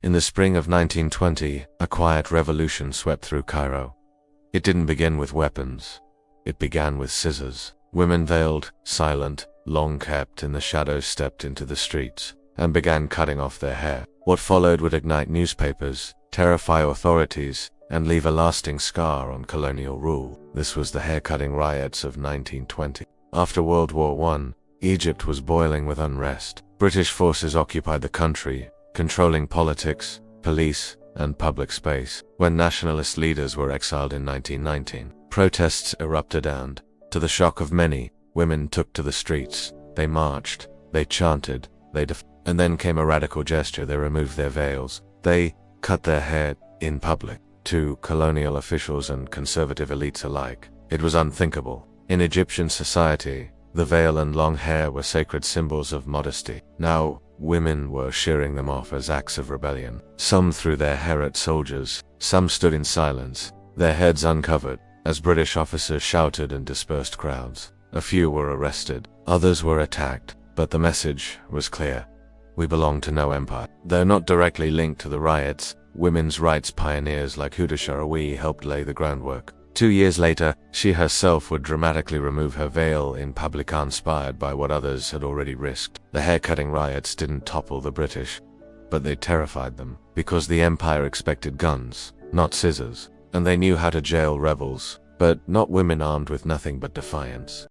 In the spring of 1920, a quiet revolution swept through Cairo. It didn't begin with weapons. It began with scissors. Women veiled, silent, long kept in the shadows stepped into the streets and began cutting off their hair. What followed would ignite newspapers, terrify authorities, and leave a lasting scar on colonial rule. This was the haircutting riots of 1920. After World War I, Egypt was boiling with unrest. British forces occupied the country, controlling politics, police, and public space. When nationalist leaders were exiled in 1919, protests erupted and, to the shock of many, women took to the streets. They marched, they chanted, and then came a radical gesture. They removed their veils. They cut their hair in public. To colonial officials and conservative elites alike, it was unthinkable. In Egyptian society, the veil and long hair were sacred symbols of modesty. Now, women were shearing them off as acts of rebellion. Some threw their hair at soldiers, some stood in silence, their heads uncovered, as British officers shouted and dispersed crowds. A few were arrested, others were attacked, but the message was clear. We belong to no empire. Though not directly linked to the riots, women's rights pioneers like Huda Sharawi helped lay the groundwork. 2 years later, she herself would dramatically remove her veil in public, inspired by what others had already risked. The haircutting riots didn't topple the British, but they terrified them, because the empire expected guns, not scissors, and they knew how to jail rebels, but not women armed with nothing but defiance.